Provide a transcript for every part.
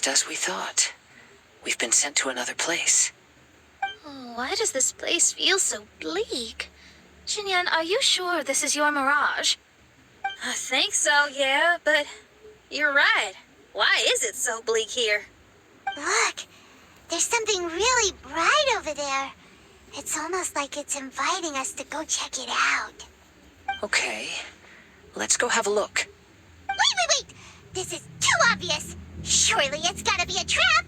just as we thought. We've been sent to another place. Oh, why does this place feel so bleak? Xinyan, are you sure this is your mirage? I think so, yeah, but you're right. Why is it so bleak here? Look, there's something really bright over there. It's almost like it's inviting us to go check it out. Okay, let's go have a look. Wait! This is too obvious. Surely it's gotta be a trap.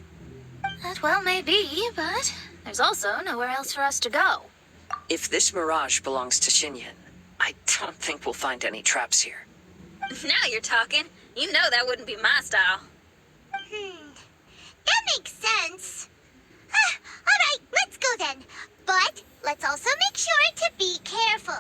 That well may be, but there's also nowhere else for us to go. If this mirage belongs to Xinyan, I don't think we'll find any traps here. Now you're talking. You know that wouldn't be my style. That makes sense. Alright, let's go then. But let's also make sure to be careful.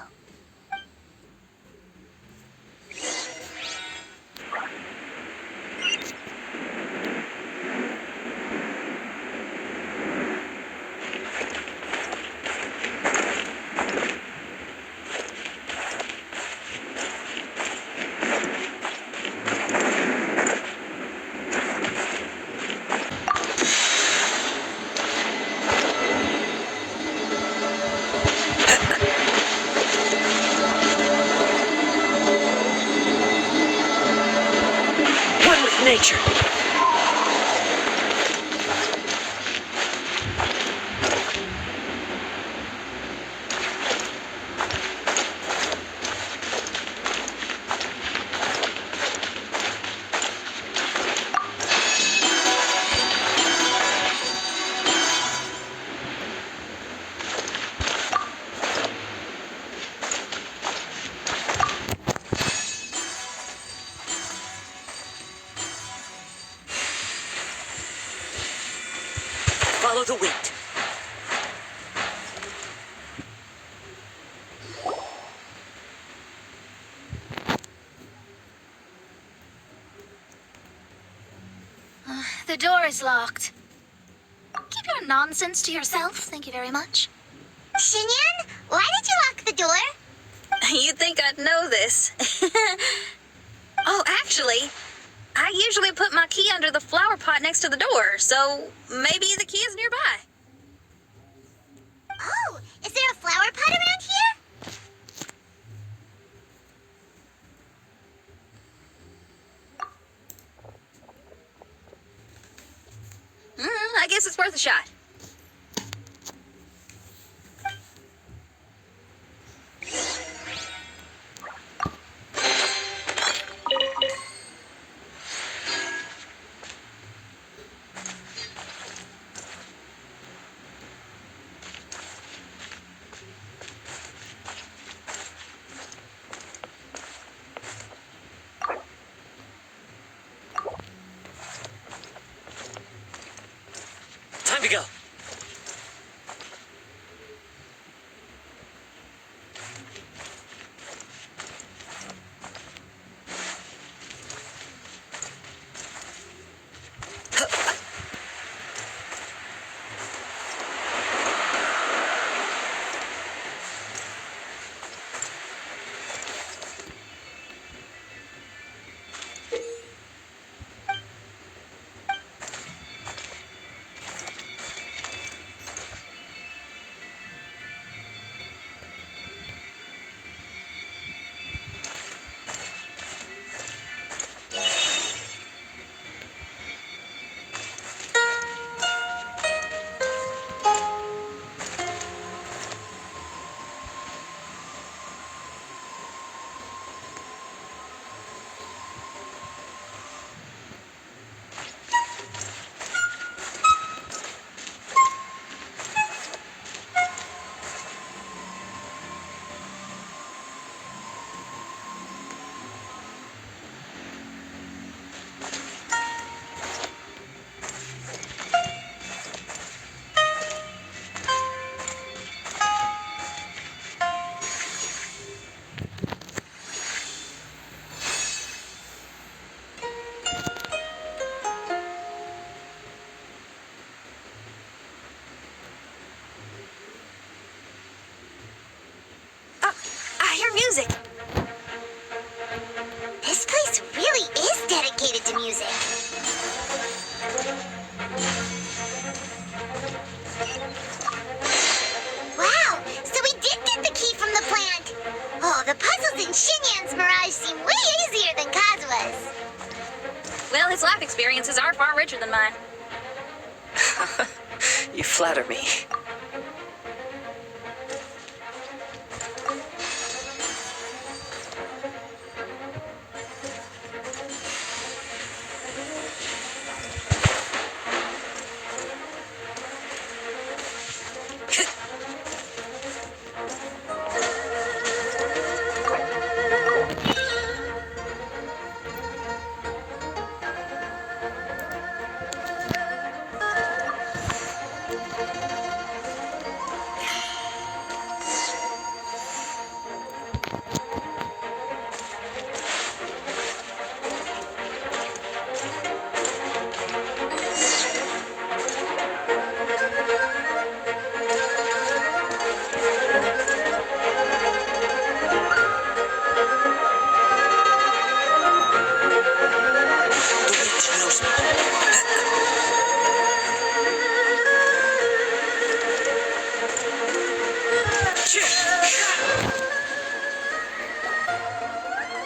Nature. Follow the wind. The door is locked. Keep your nonsense to yourself, thank you very much. Xinyan, why did you lock the door? You'd think I'd know this. Oh, actually, I usually put my key under the flower pot next to the door, so maybe the key is nearby. Oh, is there a flower pot around here? I guess it's worth a shot. Time to go. Music. This place really is dedicated to music. experiences are far richer than mine. You flatter me.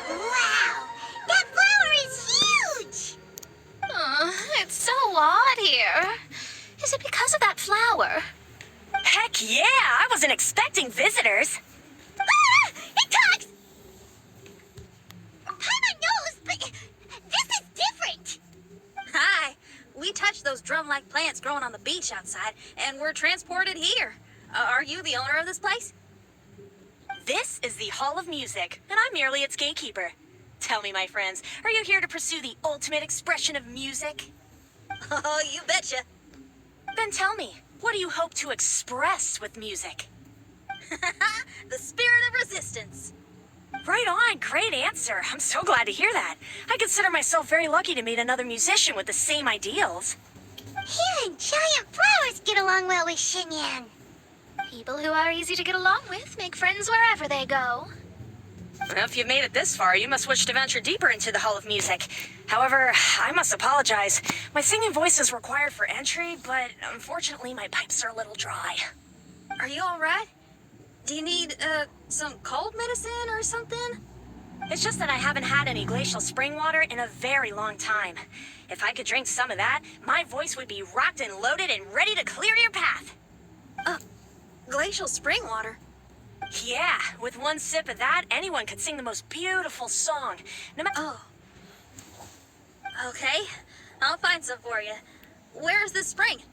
Wow! That flower is huge! It's so odd here. Is it because of that flower? Heck yeah! I wasn't expecting visitors. Ah! It talks! Paimon knows, but this is different. Hi. We touched those drum-like plants growing on the beach outside, and we're transported here. Are you the owner of this place? This is the Hall of Music, and I'm merely its gatekeeper. Tell me, my friends, are you here to pursue the ultimate expression of music? Oh, you betcha. Then tell me, what do you hope to express with music? The spirit of resistance. Right on, great answer. I'm so glad to hear that. I consider myself very lucky to meet another musician with the same ideals. Here and giant flowers get along well with Xinyan. People who are easy to get along with make friends wherever they go. Well, if you've made it this far, you must wish to venture deeper into the Hall of Music. However, I must apologize. My singing voice is required for entry, but unfortunately my pipes are a little dry. Are you alright? Do you need, some cold medicine or something? It's just that I haven't had any glacial spring water in a very long time. If I could drink some of that, my voice would be rocked and loaded and ready to clear your path. Glacial spring water? Yeah, with one sip of that, anyone could sing the most beautiful song. No matter. Oh. Okay, I'll find some for you. Where is this spring?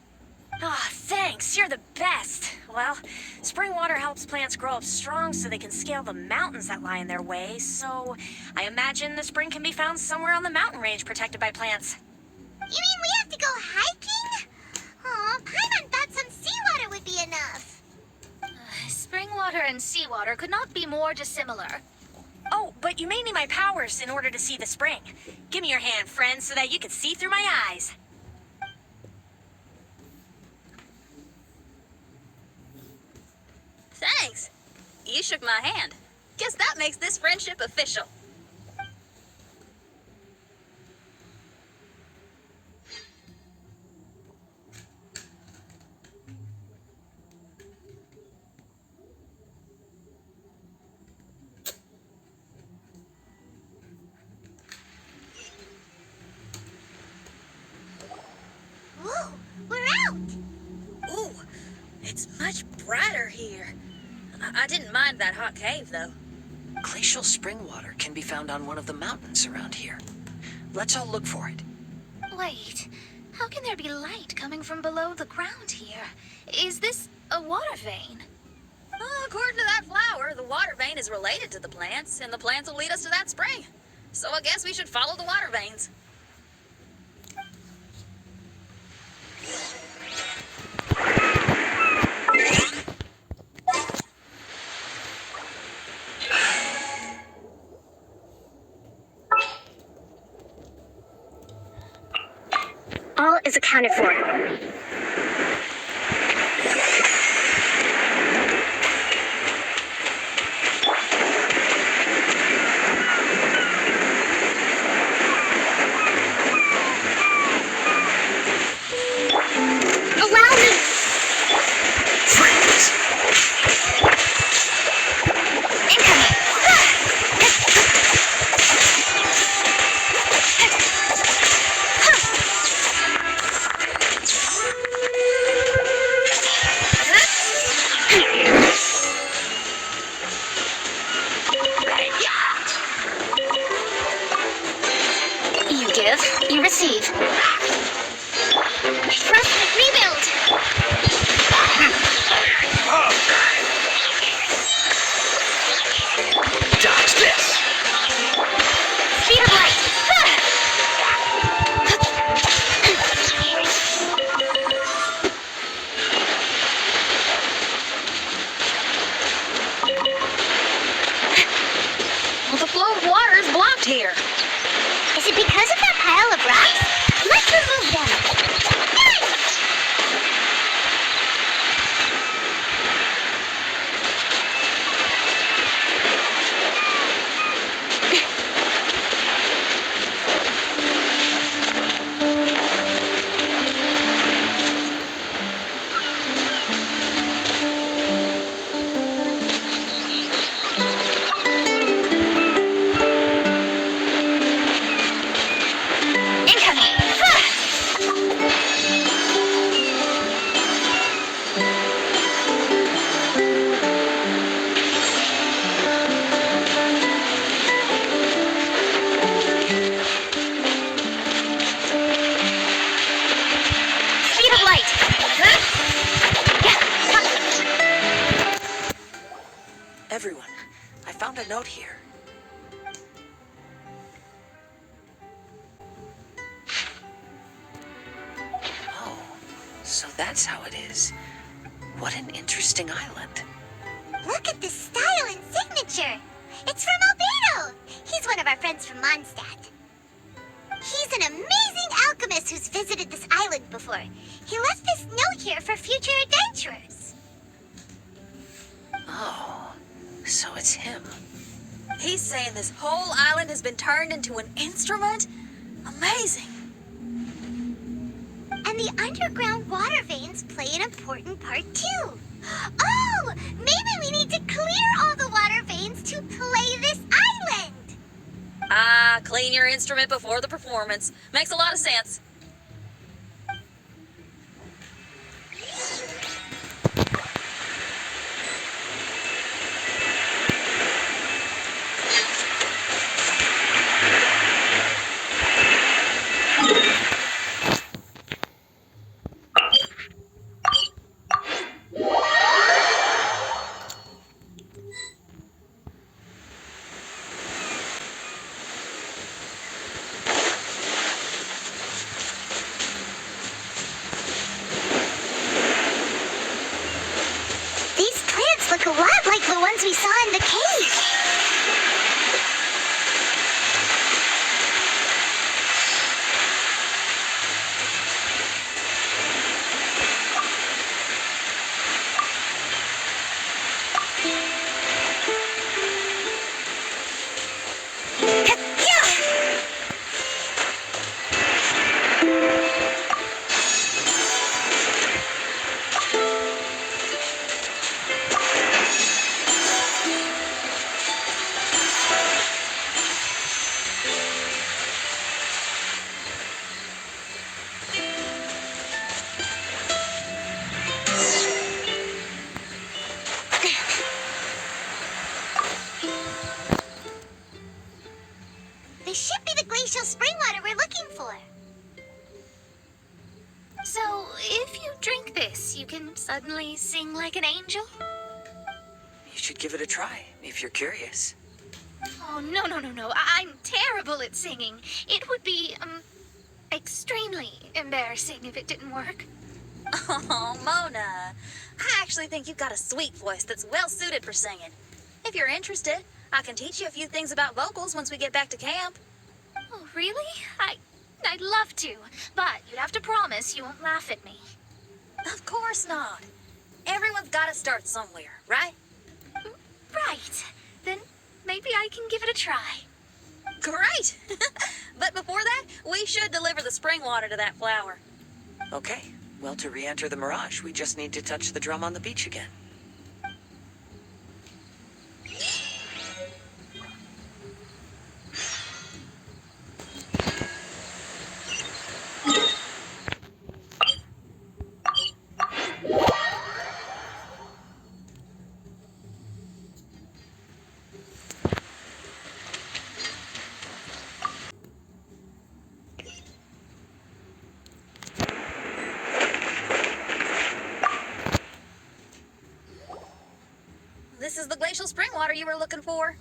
Ah, thanks. You're the best. Well, spring water helps plants grow up strong so they can scale the mountains that lie in their way. So, I imagine the spring can be found somewhere on the mountain range protected by plants. You mean we have to go hiking? Aw, Paimon thought some seawater would be enough. Spring water and seawater could not be more dissimilar. Oh, but you may need my powers in order to see the spring. Give me your hand, friend, so that you can see through my eyes. Thanks. You shook my hand. Guess that makes this friendship official. Whoa, we're out! Ooh, it's much brighter here. I didn't mind that hot cave, though. Glacial spring water can be found on one of the mountains around here. Let's all look for it. Wait, how can there be light coming from below the ground here? Is this a water vein? According to that flower, the water vein is related to the plants, and the plants will lead us to that spring. So I guess we should follow the water veins. All is accounted for. Allow me! Freeze! Incoming! a note here. Oh, so that's how it is. What an interesting island. Look at the style and signature. It's from Albedo. He's one of our friends from Mondstadt. He's an amazing alchemist who's visited this island before. He left this note here for future adventurers. Oh, so it's him. He's saying this whole island has been turned into an instrument? Amazing. And the underground water veins play an important part too. Oh, maybe we need to clear all the water veins to play this island. Ah, clean your instrument before the performance. Makes a lot of sense. These plants look a lot like the ones we saw in the cave. This should be the glacial spring water we're looking for. So, if you drink this, you can suddenly sing like an angel? You should give it a try, if you're curious. Oh, no. I'm terrible at singing. It would be, extremely embarrassing if it didn't work. Oh, Mona. I actually think you've got a sweet voice that's well suited for singing. If you're interested, I can teach you a few things about vocals once we get back to camp. Oh, really? I'd love to, but you'd have to promise you won't laugh at me. Of course not. Everyone's got to start somewhere, right? Right. Then maybe I can give it a try. Great! But before that, we should deliver the spring water to that flower. Okay, well, to re-enter the Mirage, we just need to touch the drum on the beach again. This is the glacial spring water you were looking for.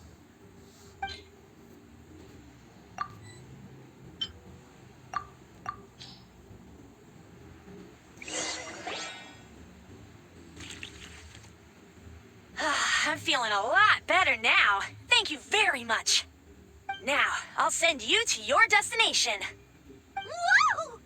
I'm feeling a lot better now. Thank you very much. Now, I'll send you to your destination. Whoa!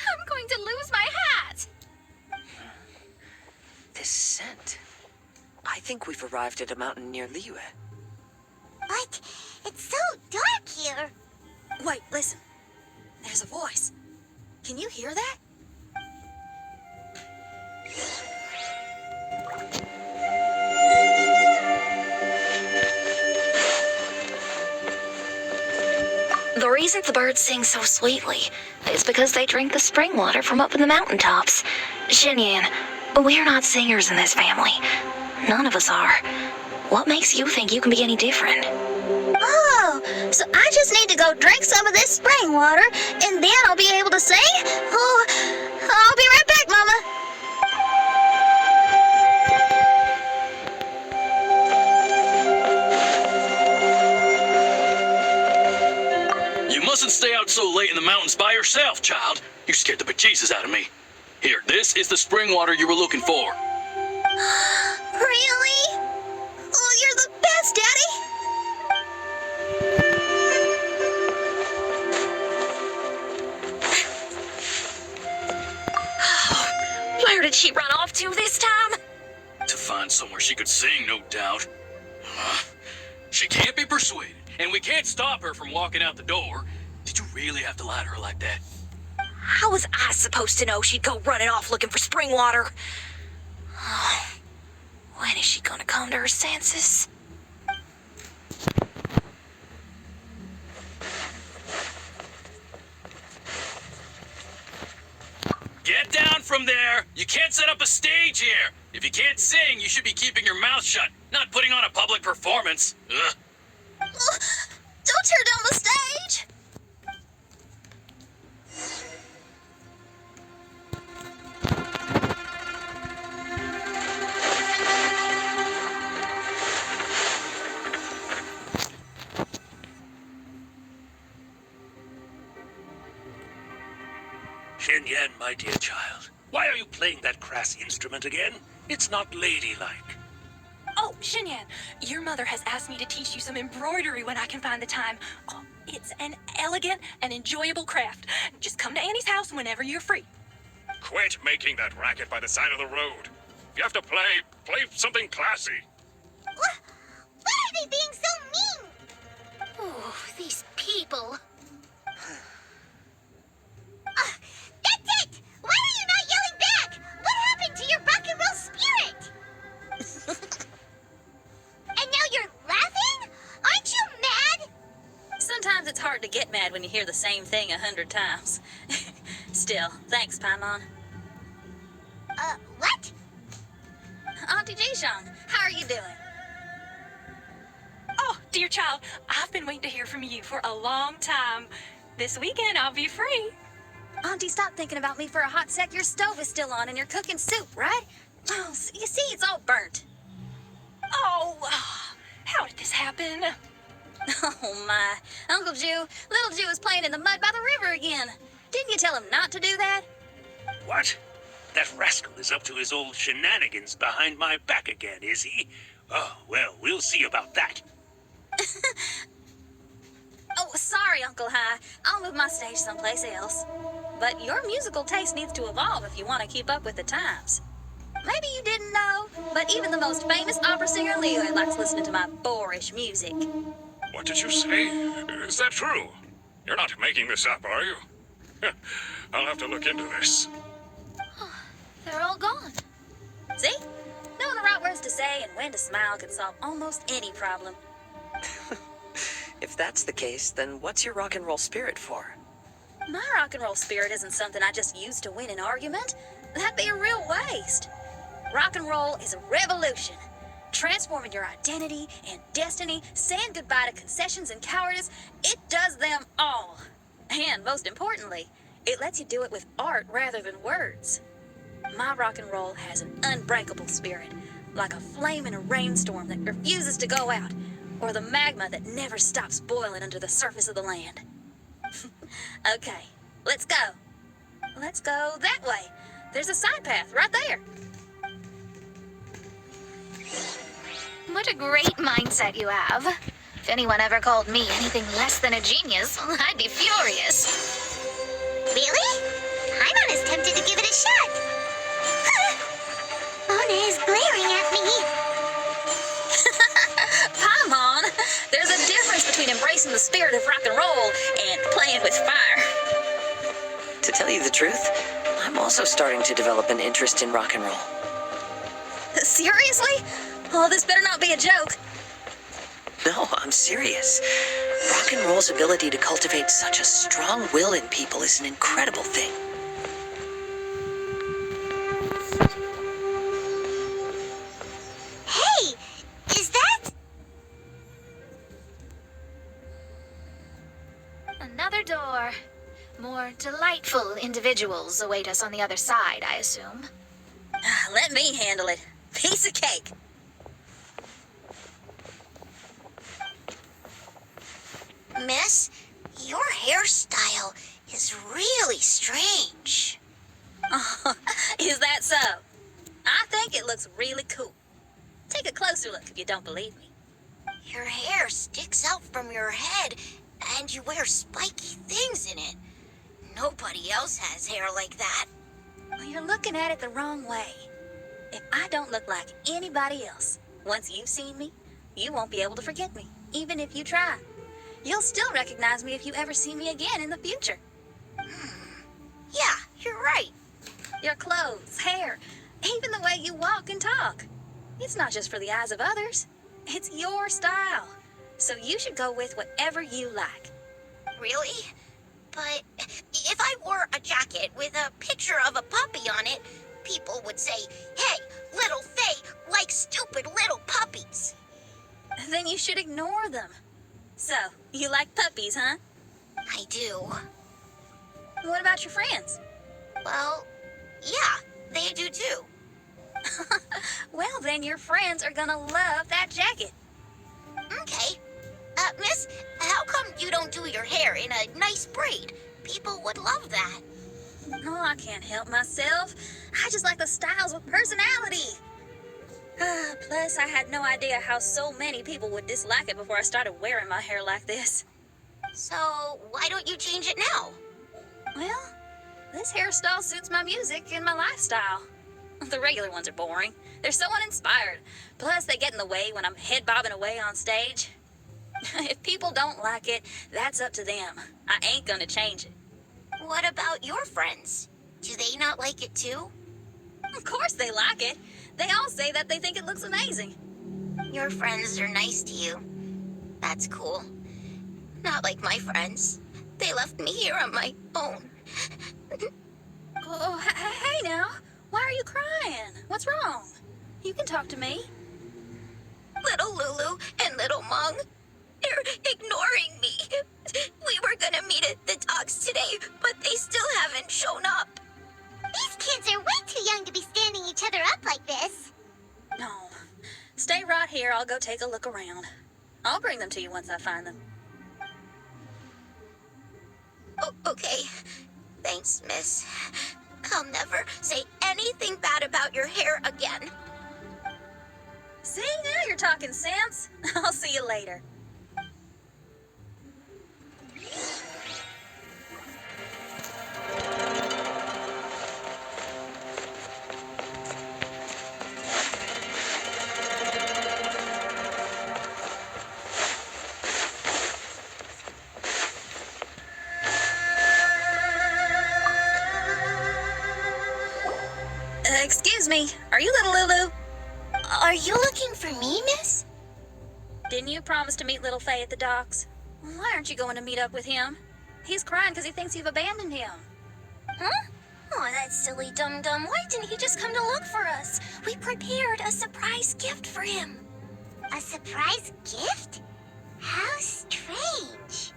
I'm going to lose my hat. This scent. I think we've arrived at a mountain near Liyue. But it's so dark here. Wait, listen. There's a voice. Can you hear that? The reason the birds sing so sweetly is because they drink the spring water from up in the mountaintops. Xinyan, we're not singers in this family. None of us are. What makes you think you can be any different? Oh, so I just need to go drink some of this spring water, and then I'll be able to sing? Oh, I'll be right back, Mama. You mustn't stay out so late in the mountains by yourself, child. You scared the bejesus out of me. Here, this is the spring water you were looking for. Really? Oh, you're the best, Daddy. Where did she run off to this time? To find somewhere she could sing, no doubt. She can't be persuaded, and we can't stop her from walking out the door. Did you really have to lie to her like that? How was I supposed to know she'd go running off looking for spring water? Oh, when is she gonna come to her senses? Get down from there! You can't set up a stage here! If you can't sing, you should be keeping your mouth shut, not putting on a public performance. Ugh. Don't tear down the stage. Xinyan, my dear child, why are you playing that crass instrument again? It's not ladylike. Oh, Xinyan, your mother has asked me to teach you some embroidery when I can find the time. Oh, it's an elegant and enjoyable craft. Just come to Annie's house whenever you're free. Quit making that racket by the side of the road. If you have to play something classy. Why are they being so mean? Oh, these people. That's it! Why are you not yelling back? What happened to your rock and roll spirit? And now you're laughing? Aren't you mad? Sometimes it's hard to get mad when you hear the same thing 100 times. Still, thanks, Paimon. What? Auntie Jishang, how are you doing? Oh, dear child, I've been waiting to hear from you for a long time. This weekend I'll be free. Auntie, stop thinking about me for a hot sec. Your stove is still on and you're cooking soup, right? Oh, you see, it's all burnt. Oh, how did this happen? Oh, my. Uncle Jew, little Jew is playing in the mud by the river again. Didn't you tell him not to do that? What? That rascal is up to his old shenanigans behind my back again, is he? Oh, well, we'll see about that. Oh, sorry, Uncle High. I'll move my stage someplace else. But your musical taste needs to evolve if you want to keep up with the times. Maybe you didn't know, but even the most famous opera singer Leo likes listening to my boorish music. What did you say? Is that true? You're not making this up, are you? I'll have to look into this. They're all gone. See? Knowing the right words to say and when to smile can solve almost any problem. If that's the case, then what's your rock and roll spirit for? My rock and roll spirit isn't something I just use to win an argument. That'd be a real waste. Rock and roll is a revolution. Transforming your identity and destiny, saying goodbye to concessions and cowardice, it does them all. And most importantly, it lets you do it with art rather than words. My rock and roll has an unbreakable spirit, like a flame in a rainstorm that refuses to go out, or the magma that never stops boiling under the surface of the land. Okay, let's go. Let's go that way. There's a side path right there. What a great mindset you have. If anyone ever called me anything less than a genius, I'd be furious. Really? I'm almost tempted to give it a shot. Mona is glaring at me. Paimon, there's a difference between embracing the spirit of rock and roll and playing with fire. To tell you the truth, I'm also starting to develop an interest in rock and roll. Seriously? Oh, this better not be a joke. No, I'm serious. Rock and roll's ability to cultivate such a strong will in people is an incredible thing. Hey, is that? Another door. More delightful individuals await us on the other side, I assume. Let me handle it. Piece of cake. Miss, your hairstyle is really strange. Is that so? I think it looks really cool. Take a closer look if you don't believe me. Your hair sticks out from your head, and you wear spiky things in it. Nobody else has hair like that. Well, you're looking at it the wrong way. If I don't look like anybody else, once you've seen me, you won't be able to forget me, even if you try. You'll still recognize me if you ever see me again in the future. Yeah, you're right. Your clothes, hair, even the way you walk and talk. It's not just for the eyes of others. It's your style. So you should go with whatever you like. Really? But if I wore a jacket with a picture of a puppy on it, people would say, "Hey, little Faye likes stupid little puppies." Then you should ignore them. So, you like puppies, huh? I do. What about your friends? Well, yeah, they do too. Well, then your friends are gonna love that jacket. Okay. Miss, how come you don't do your hair in a nice braid? People would love that. No, I can't help myself. I just like the styles with personality. Plus, I had no idea how so many people would dislike it before I started wearing my hair like this. So, why don't you change it now? Well, this hairstyle suits my music and my lifestyle. The regular ones are boring. They're so uninspired. Plus, they get in the way when I'm head bobbing away on stage. If people don't like it, that's up to them. I ain't gonna change it. What about your friends? Do they not like it too? Of course they like it. They all say that they think it looks amazing. Your friends are nice to you. That's cool. Not like my friends. They left me here on my own. Oh, hey now. Why are you crying? What's wrong? You can talk to me. Little Lulu and little Mung, they're ignoring me. We were gonna meet at the docks today, but they still haven't shown up. These kids are way too young to be standing each other up like this. No. Stay right here. I'll go take a look around. I'll bring them to you once I find them. Oh, okay. Thanks, miss. I'll never say anything bad about your hair again. See, now you're talking sense. I'll see you later. Excuse me, are you little Lulu? Are you looking for me, miss? Didn't you promise to meet little Faye at the docks? Why aren't you going to meet up with him? He's crying because he thinks you've abandoned him. Huh? Oh, that silly dum-dum. Why didn't he just come to look for us? We prepared a surprise gift for him. A surprise gift? How strange.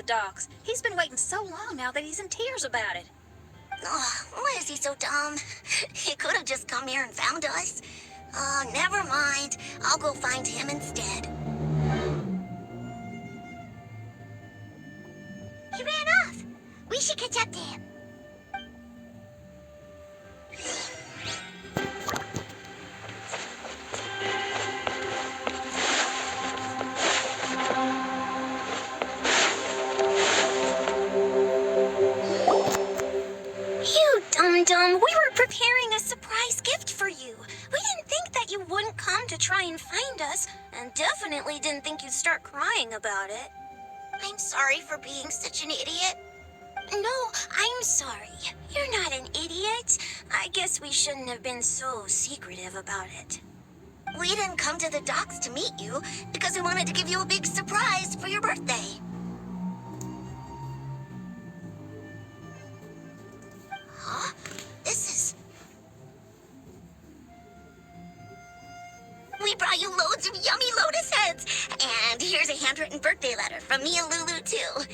docks. He's been waiting so long now that he's in tears about it. Oh, why is he so dumb? He could have just come here and found us. Oh, never mind. I'll go find him instead. He ran off. We should catch up to him. You dum-dum, we were preparing a surprise gift for you. We didn't think that you wouldn't come to try and find us, and definitely didn't think you'd start crying about it. I'm sorry for being such an idiot. No, I'm sorry. You're not an idiot. I guess we shouldn't have been so secretive about it. We didn't come to the docks to meet you because we wanted to give you a big surprise for your birthday. Huh? This is... We brought you loads of yummy lotus heads. And here's a handwritten birthday letter from me and Lulu, too.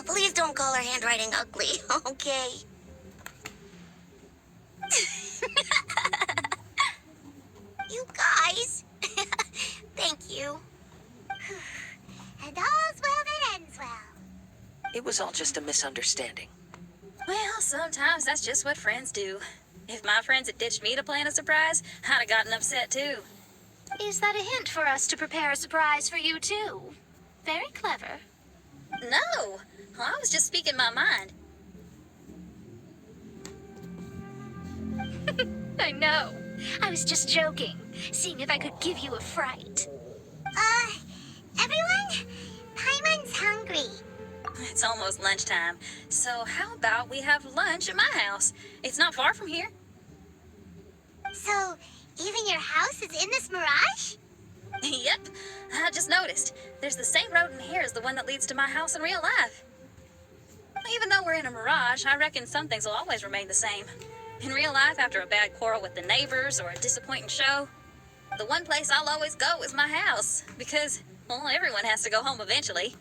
Please don't call her handwriting ugly, okay? You guys. Thank you. And all's well that ends well. It was all just a misunderstanding. Well, sometimes that's just what friends do. If my friends had ditched me to plan a surprise, I'd have gotten upset too. Is that a hint for us to prepare a surprise for you, too? Very clever. No, I was just speaking my mind. I know. I was just joking, seeing if I could give you a fright. Everyone? Paimon's hungry. It's almost lunchtime, so how about we have lunch at my house? It's not far from here. So, even your house is in this mirage? Yep, I just noticed. There's the same road in here as the one that leads to my house in real life. Even though we're in a mirage, I reckon some things will always remain the same. In real life, after a bad quarrel with the neighbors or a disappointing show, the one place I'll always go is my house, because, well, everyone has to go home eventually.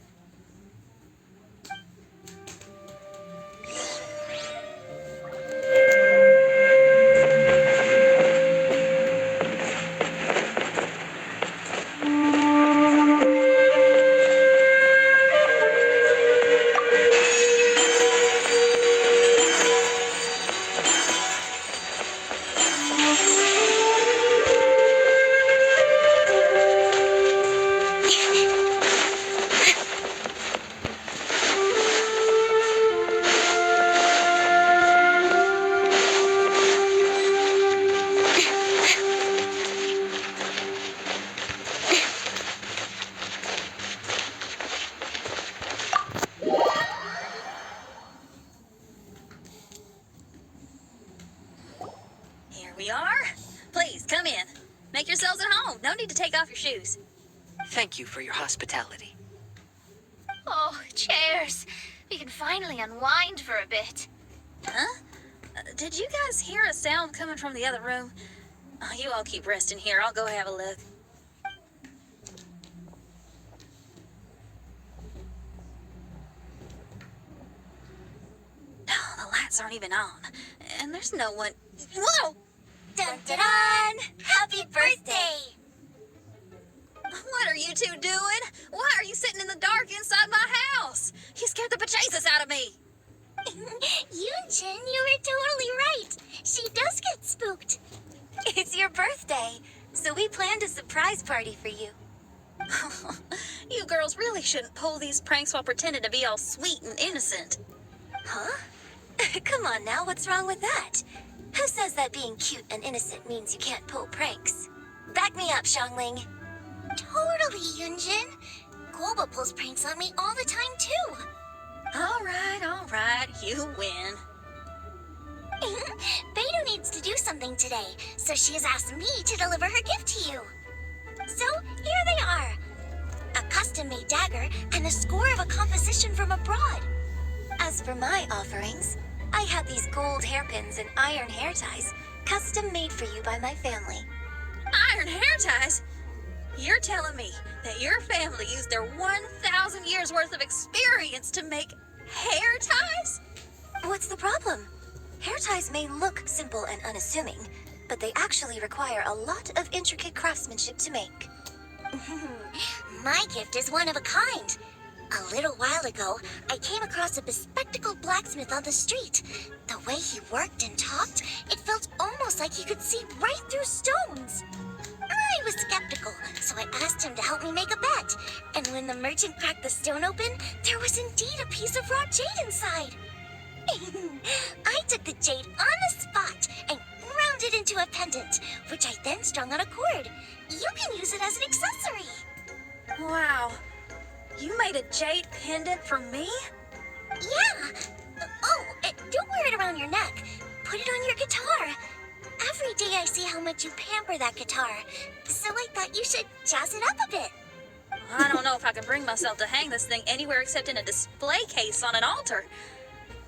Here we are. Please, come in. Make yourselves at home. No need to take off your shoes. Thank you for your hospitality. Oh, chairs. We can finally unwind for a bit. Huh? Did you guys hear a sound coming from the other room? Oh, you all keep resting here. I'll go have a look. No, the lights aren't even on. And there's no one... Whoa! Dun dun dun! Happy birthday! What are you two doing? Why are you sitting in the dark inside my house? You scared the bejesus out of me. Yunjin, you were totally right. She does get spooked. It's your birthday, so we planned a surprise party for you. You girls really shouldn't pull these pranks while pretending to be all sweet and innocent. Huh? Come on now, what's wrong with that? Who says that being cute and innocent means you can't pull pranks? Back me up, Xiangling. Totally, Yunjin. Guoba pulls pranks on me all the time, too. All right, you win. Beidou needs to do something today, so she has asked me to deliver her gift to you. So, here they are. A custom-made dagger and a score of a composition from abroad. As for my offerings, I had these gold hairpins and iron hair ties, custom made for you by my family. Iron hair ties? You're telling me that your family used their 1,000 years worth of experience to make hair ties? What's the problem? Hair ties may look simple and unassuming, but they actually require a lot of intricate craftsmanship to make. My gift is one of a kind. A little while ago, I came across a bespectacled blacksmith on the street. The way he worked and talked, it felt almost like he could see right through stones. I was skeptical, so I asked him to help me make a bet. And when the merchant cracked the stone open, there was indeed a piece of raw jade inside. I took the jade on the spot and ground it into a pendant, which I then strung on a cord. You can use it as an accessory. Wow. You made a jade pendant for me? Yeah. Oh, don't wear it around your neck. Put it on your guitar. Every day I see how much you pamper that guitar, so I thought you should jazz it up a bit. I don't know if I can bring myself to hang this thing anywhere except in a display case on an altar.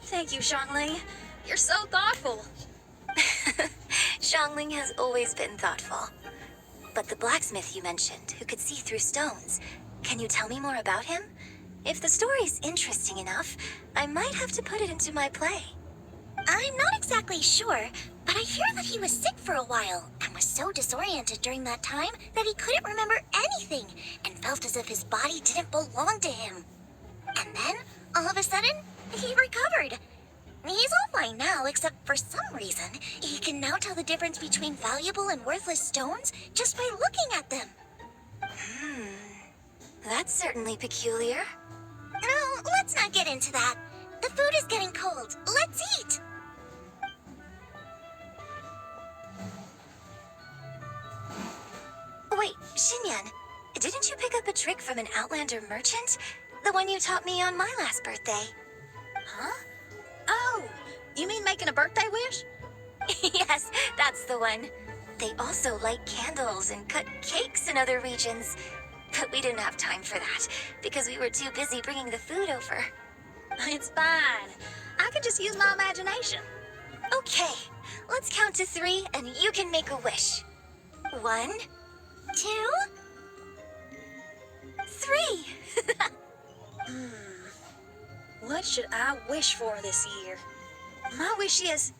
Thank you, Xiangling. You're so thoughtful. Xiangling has always been thoughtful. But the blacksmith you mentioned, who could see through stones, can you tell me more about him? If the story's interesting enough, I might have to put it into my play. I'm not exactly sure, but I hear that he was sick for a while and was so disoriented during that time that he couldn't remember anything and felt as if his body didn't belong to him. And then, all of a sudden, he recovered. He's all fine now, except for some reason, he can now tell the difference between valuable and worthless stones just by looking at them. That's certainly peculiar. No, let's not get into that. The food is getting cold. Let's eat. Wait, Xinyan, didn't you pick up a trick from an Outlander merchant? The one you taught me on my last birthday. Huh? Oh, you mean making a birthday wish? Yes, that's the one. They also light candles and cut cakes in other regions. But we didn't have time for that, because we were too busy bringing the food over. It's fine. I can just use my imagination. Okay, let's count to 3 and you can make a wish. 1, 2, 3. What should I wish for this year? My wish is...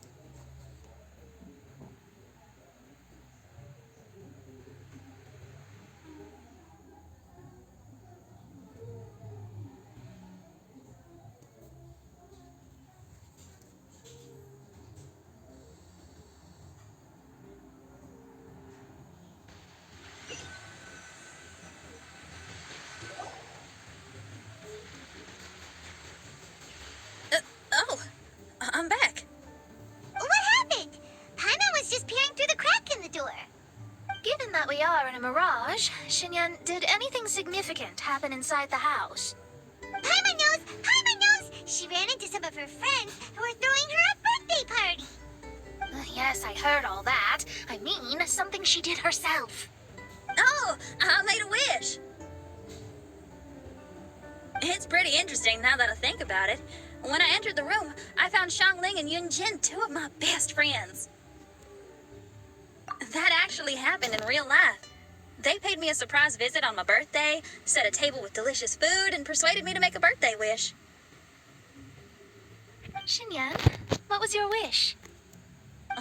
I'm back. What happened? Paimon was just peering through the crack in the door. Given that we are in a mirage, Xinyan, did anything significant happen inside the house? Paimon knows! Paimon knows! She ran into some of her friends who were throwing her a birthday party. Yes, I heard all that. I mean, something she did herself. Oh, I made a wish. It's pretty interesting now that I think about it. When I entered the room, I found Xiangling and Yunjin, 2 of my best friends. That actually happened in real life. They paid me a surprise visit on my birthday, set a table with delicious food, and persuaded me to make a birthday wish. Xinyan, what was your wish?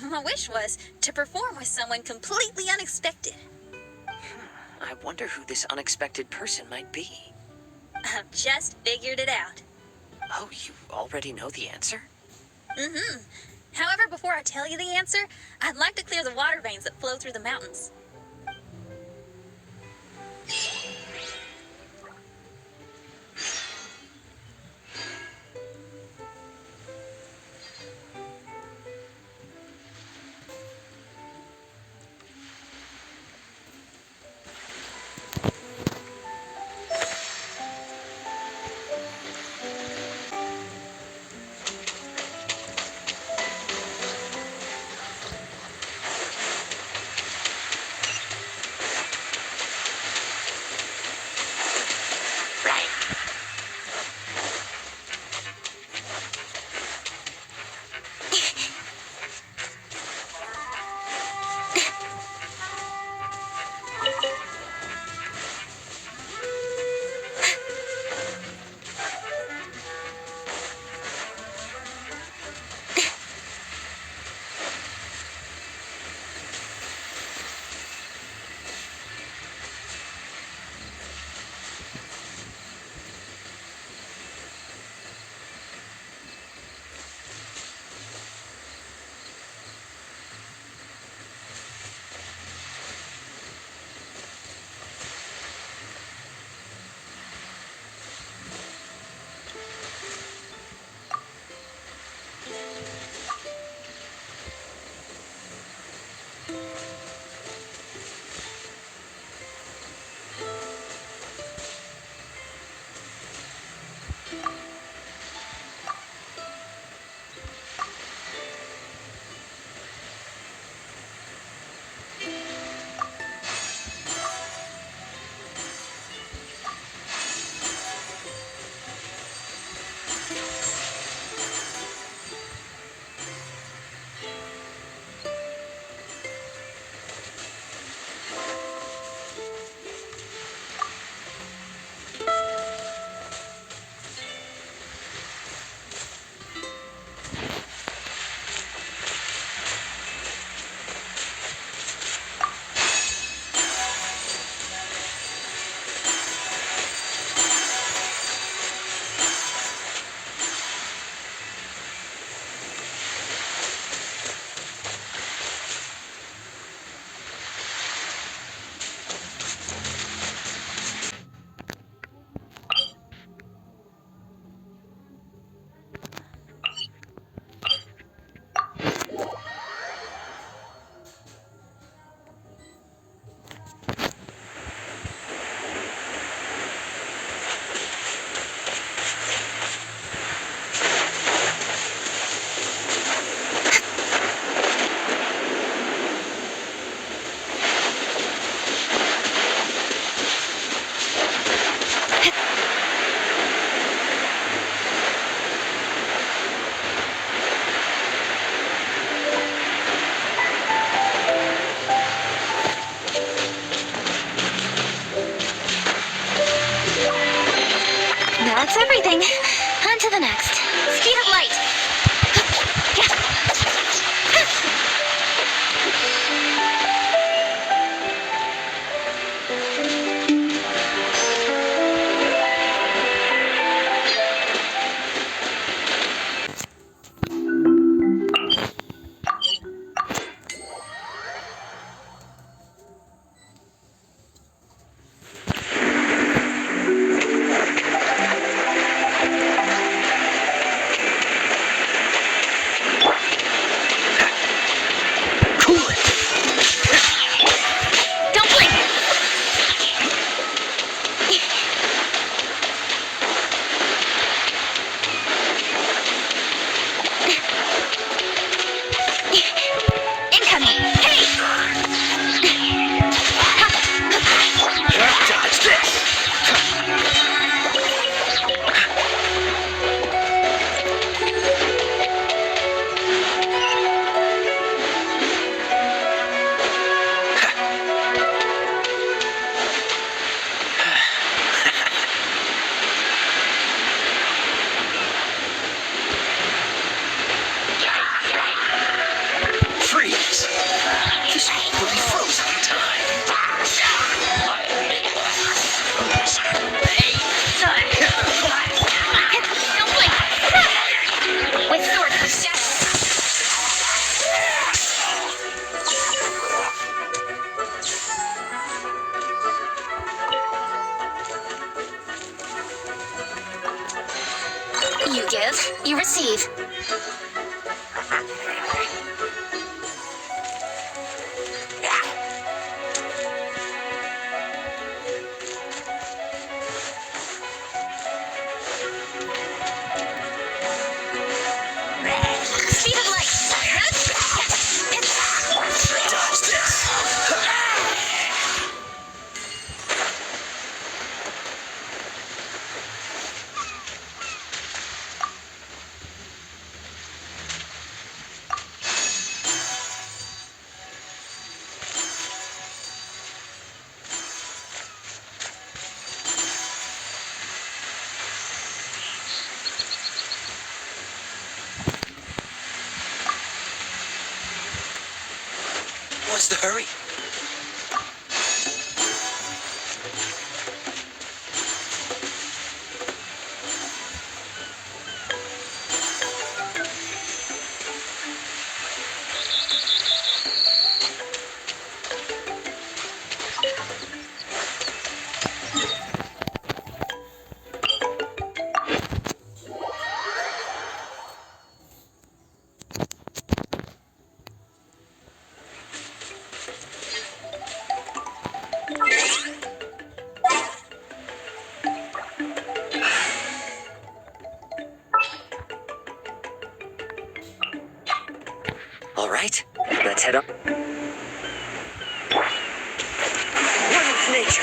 My wish was to perform with someone completely unexpected. I wonder who this unexpected person might be. I've just figured it out. Oh, you already know the answer? Mm-hmm. However, before I tell you the answer, I'd like to clear the water veins that flow through the mountains. Speed of light. Dodge this. What's the hurry? All right, let's head up. One with nature.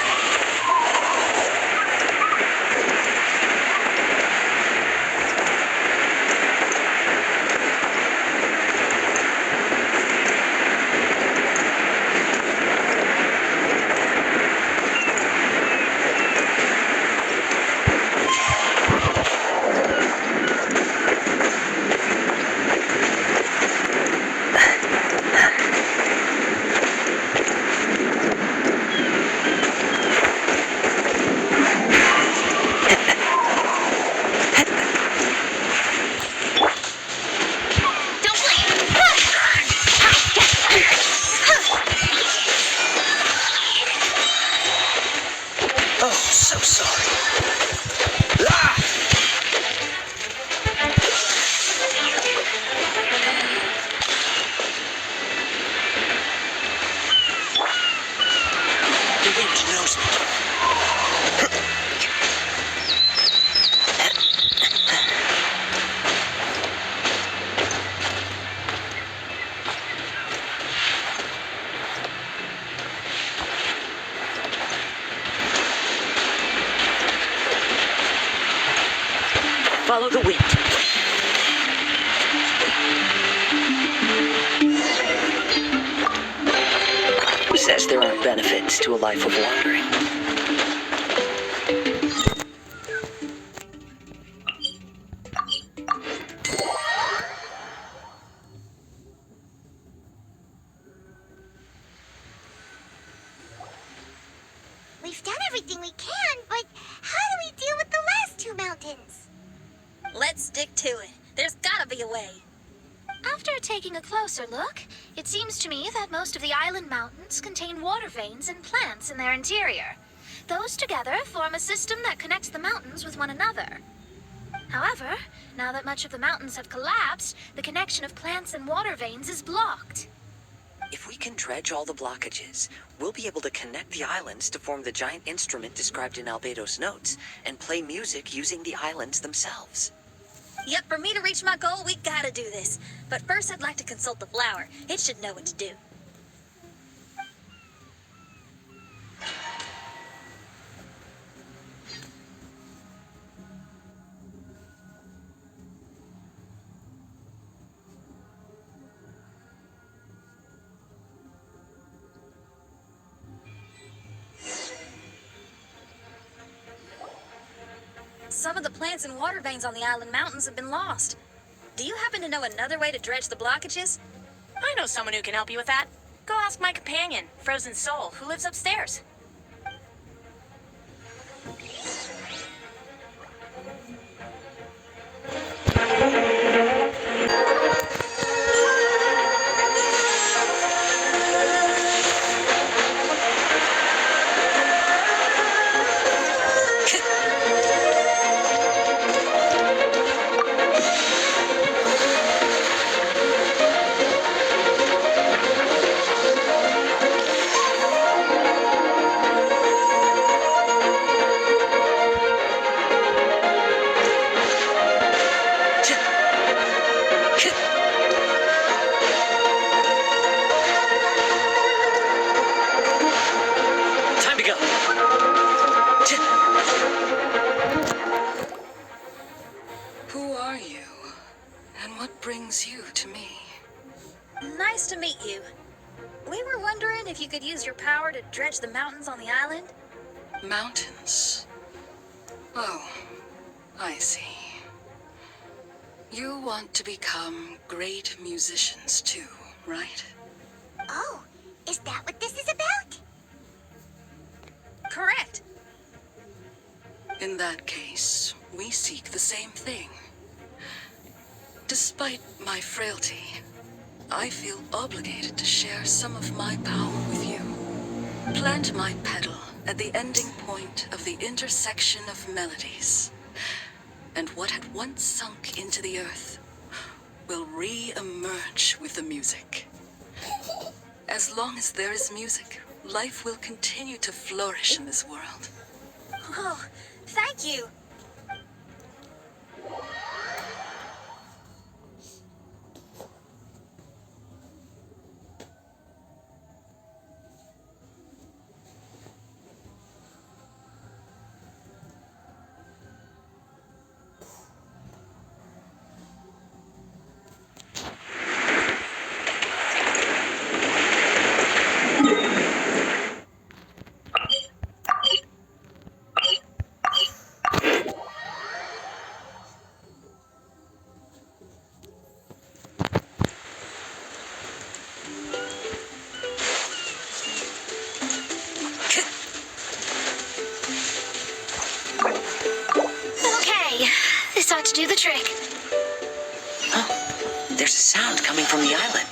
Don't blink. Oh, so sorry. Ah! The wind knows me. Follow the wind. Who says there aren't benefits to a life of wandering? We've done everything we can, but how do we deal with the last two mountains? Let's stick to it. There's gotta be a way. After taking a closer look, it seems to me that most of the island mountains contain water veins and plants in their interior. Those together form a system that connects the mountains with one another. However, now that much of the mountains have collapsed, the connection of plants and water veins is blocked. If we can dredge all the blockages, we'll be able to connect the islands to form the giant instrument described in Albedo's notes and play music using the islands themselves. Yep, for me to reach my goal, we gotta do this. But first, I'd like to consult the flower. It should know what to do. Some of the plants and water veins on the island mountains have been lost. Do you happen to know another way to dredge the blockages? I know someone who can help you with that. Go ask my companion, Frozen Soul, who lives upstairs. brings you to me? Nice to meet you. We were wondering if you could use your power to dredge the mountains on the island. Mountains. Oh, I see. You want to become great musicians too, right? Oh, is that what this is about? Correct. In that case, we seek the same thing. Despite my frailty, I feel obligated to share some of my power with you. Plant my pedal at the ending point of the intersection of melodies, and what had once sunk into the earth will re-emerge with the music. As long as there is music, life will continue to flourish in this world. Oh, thank you. Okay, this ought to do the trick. Oh, there's a sound coming from the island.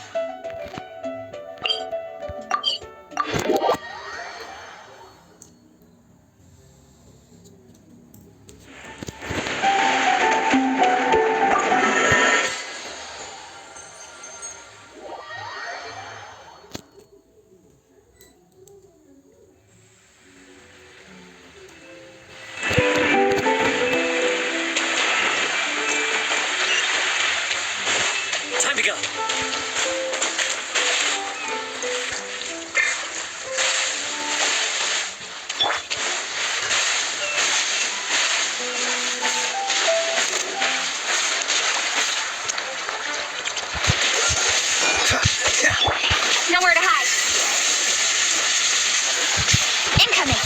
Time to go. Nowhere to hide. Incoming.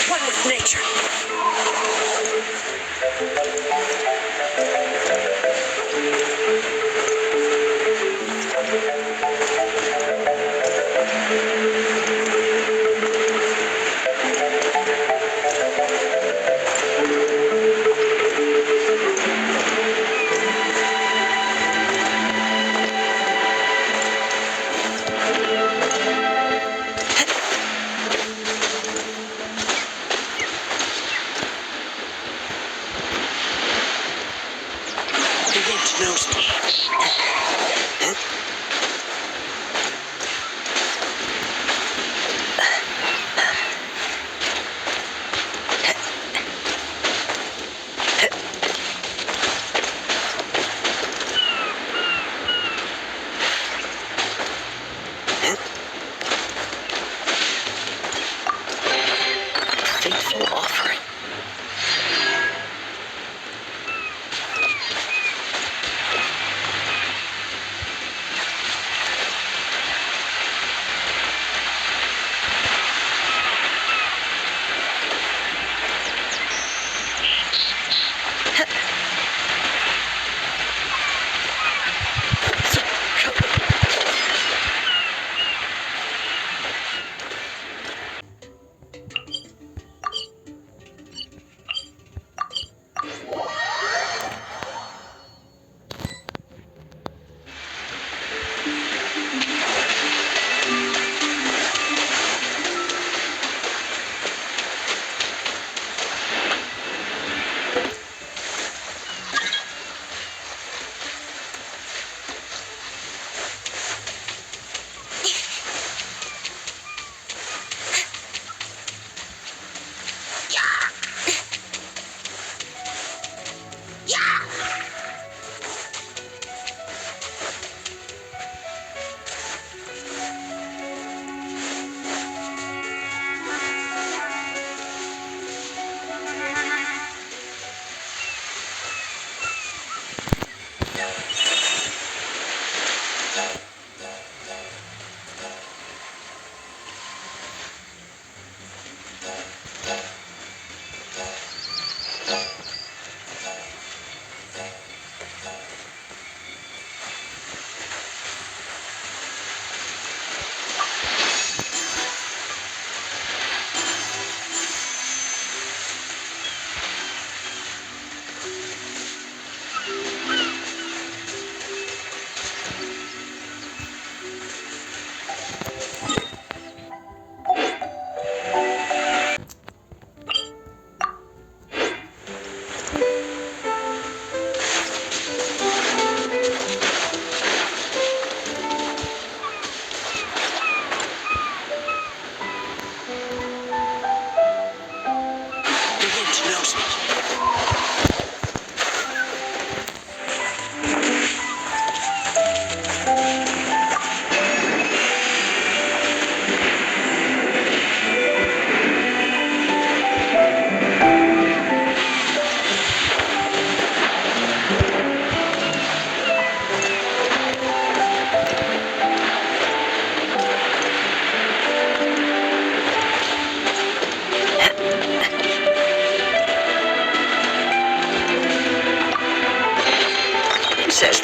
One with nature. The wind knows me. Faithful offering.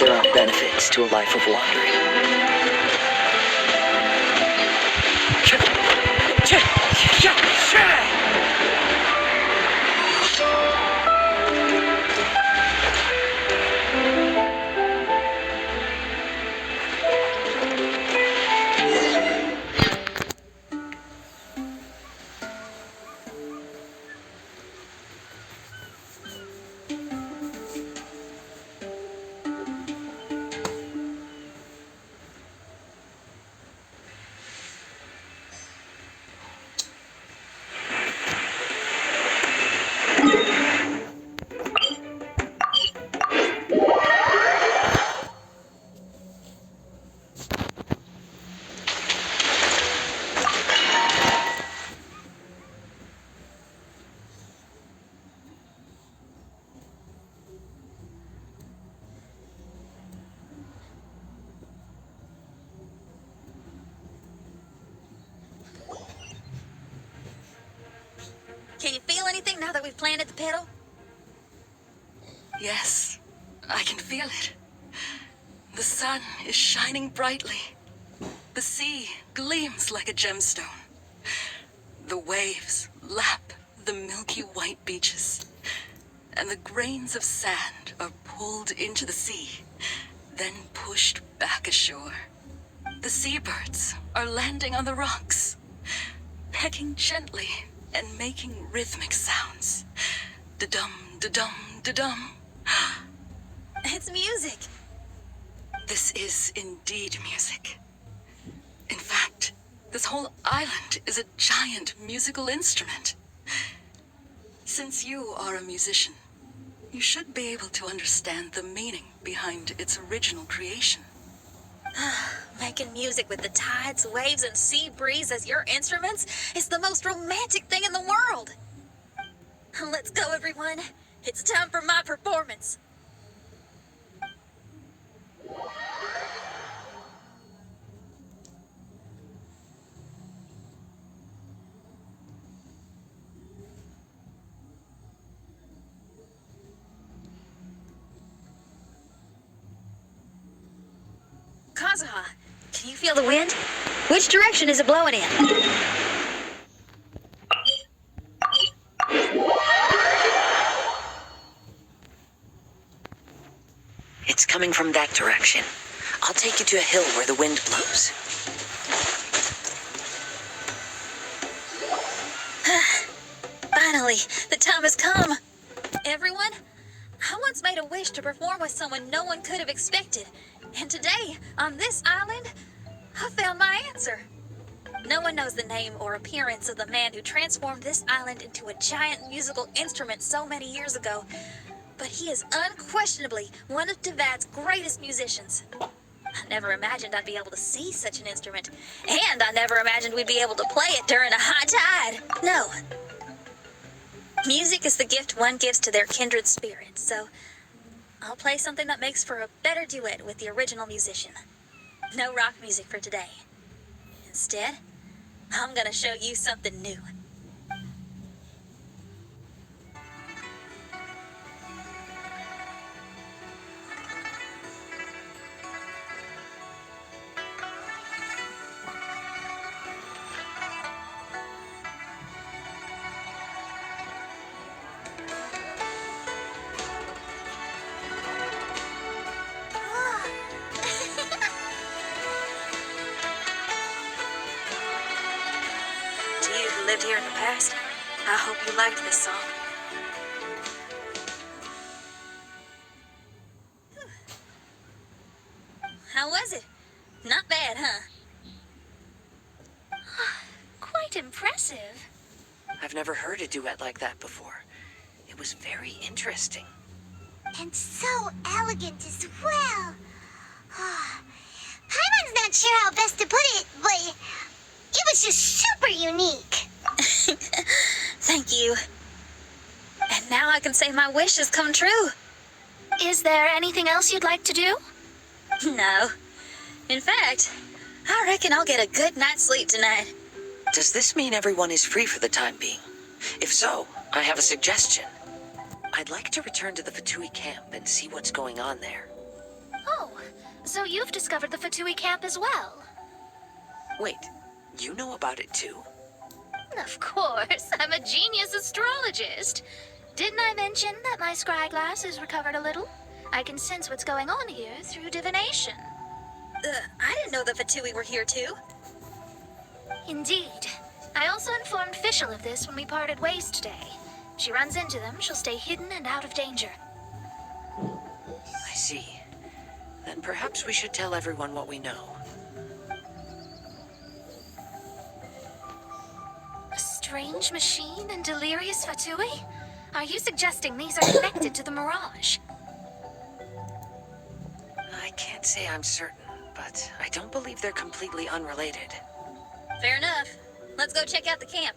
there are benefits to a life of wandering. Can you feel anything now that we've planted the petal? Yes, I can feel it. The sun is shining brightly. The sea gleams like a gemstone. The waves lap the milky white beaches. And the grains of sand are pulled into the sea, then pushed back ashore. The seabirds are landing on the rocks, pecking gently and making rhythmic sounds. Da-dum, da-dum, da-dum. It's music. This is indeed music. In fact, this whole island is a giant musical instrument. Since you are a musician, you should be able to understand the meaning behind its original creation. Making music with the tides, waves, and sea breeze as your instruments is the most romantic thing in the world. Let's go, everyone. It's time for my performance. Kazuha, can you feel the wind? Which direction is it blowing in? It's coming from that direction. I'll take you to a hill where the wind blows. Finally, the time has come. Everyone, I once made a wish to perform with someone no one could have expected. And today, on this island, I found my answer. No one knows the name or appearance of the man who transformed this island into a giant musical instrument so many years ago, but he is unquestionably one of Teyvat's greatest musicians. I never imagined I'd be able to see such an instrument, and I never imagined we'd be able to play it during a high tide. No. Music is the gift one gives to their kindred spirit, so I'll play something that makes for a better duet with the original musician. No rock music for today. Instead, I'm gonna show you something new. Lived here in the past. I hope you liked this song. How was it? Not bad, huh? Quite impressive. I've never heard a duet like that before. It was very interesting. And so elegant as well. Paimon's not sure how best to put it, but it was just super unique. Thank you. And now I can say my wish has come true. Is there anything else you'd like to do? No. In fact, I reckon I'll get a good night's sleep tonight. Does this mean everyone is free for the time being? If so, I have a suggestion. I'd like to return to the Fatui camp and see what's going on there. So you've discovered the Fatui camp as well? Wait, you know about it too? Of course, I'm a genius astrologist. Didn't I mention that my scry glass is recovered a little? I can sense what's going on here through divination. I didn't know the Fatui were here too. Indeed. I also informed Fischl of this when we parted ways today. If she runs into them, she'll stay hidden and out of danger. I see. Then perhaps we should tell everyone what we know. A strange machine and delirious Fatui? Are you suggesting these are connected to the Mirage? I can't say I'm certain, but I don't believe they're completely unrelated. Fair enough. Let's go check out the camp.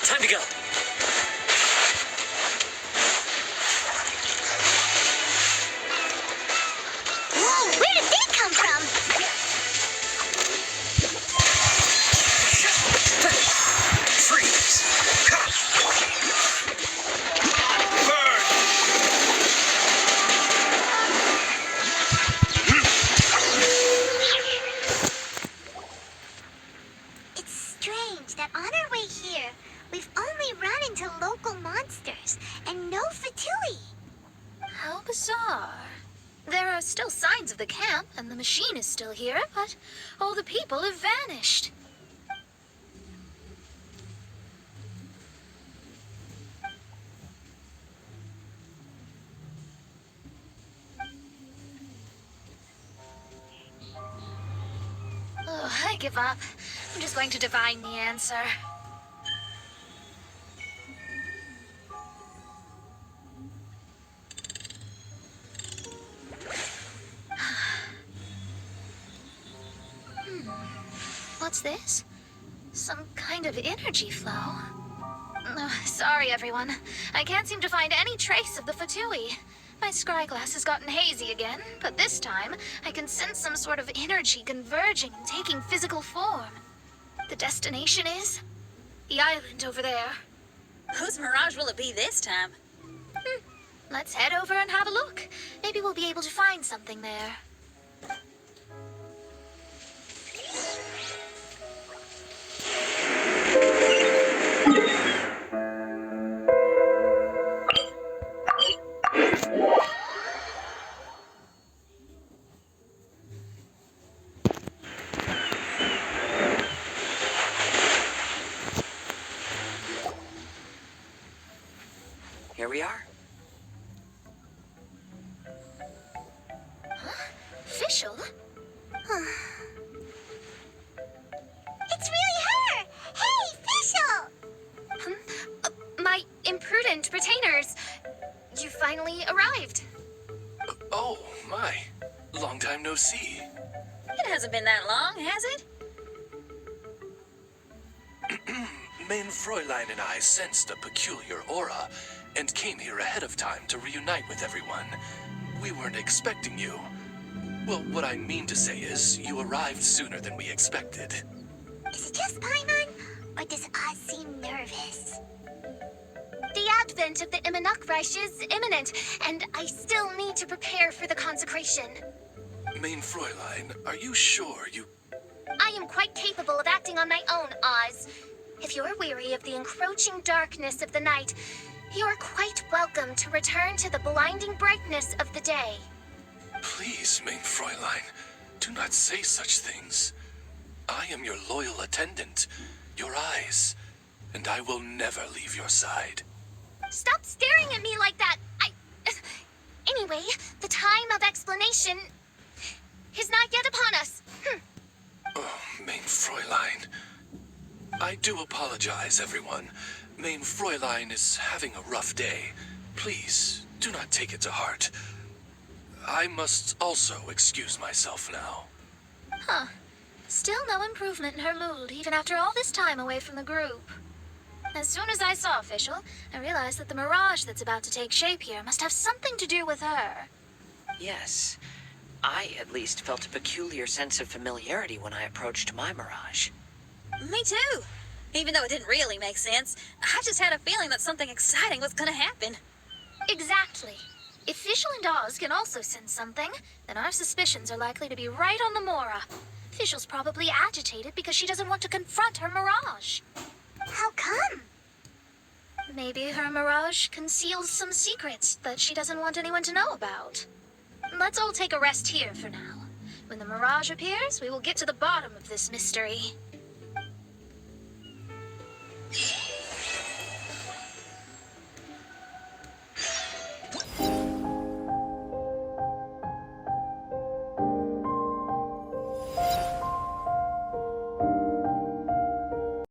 Time to go! Whoa, where did they come from? Freeze! Burn! It's strange that on our way here, we've only run into local monsters and no Fatui. How bizarre. There are still signs of the camp, and the machine is still here, but all the people have vanished. Oh, I give up. I'm just going to divine the answer. What's this? Some kind of energy flow. Sorry, everyone. I can't seem to find any trace of the Fatui. My scry glass has gotten hazy again, but this time I can sense some sort of energy converging and taking physical form. The destination is the island over there. Whose mirage will it be this time? Let's head over and have a look. Maybe we'll be able to find something there. Here we are. Fischl? It's really her! Hey, Fischl! My imprudent retainers. You finally arrived. Oh, my. Long time no see. It hasn't been that long, has it? Main Fräulein and I sensed a peculiar aura and came here ahead of time to reunite with everyone. We weren't expecting you. Well, what I mean to say is, you arrived sooner than we expected. Is it just Paimon? Or does Oz seem nervous? The advent of the Immanakreich is imminent, and I still need to prepare for the consecration. Main Fräulein, are you sure you... I am quite capable of acting on my own, Oz. If you're weary of the encroaching darkness of the night, you are quite welcome to return to the blinding brightness of the day. Please, Main Fräulein, do not say such things. I am your loyal attendant, your eyes, and I will never leave your side. Stop staring at me like that! Anyway, the time of explanation is not yet upon us. Oh, Main Fräulein. I do apologize, everyone. Main Fräulein is having a rough day. Please, do not take it to heart. I must also excuse myself now. Still no improvement in her mood, even after all this time away from the group. As soon as I saw Official, I realized that the mirage that's about to take shape here must have something to do with her. Yes. I, at least, felt a peculiar sense of familiarity when I approached my mirage. Me too. Even though it didn't really make sense, I just had a feeling that something exciting was gonna happen. Exactly. If Fischl and Oz can also sense something, then our suspicions are likely to be right on the Mora. Fischl's probably agitated because she doesn't want to confront her mirage. How come? Maybe her mirage conceals some secrets that she doesn't want anyone to know about. Let's all take a rest here for now. When the mirage appears, we will get to the bottom of this mystery.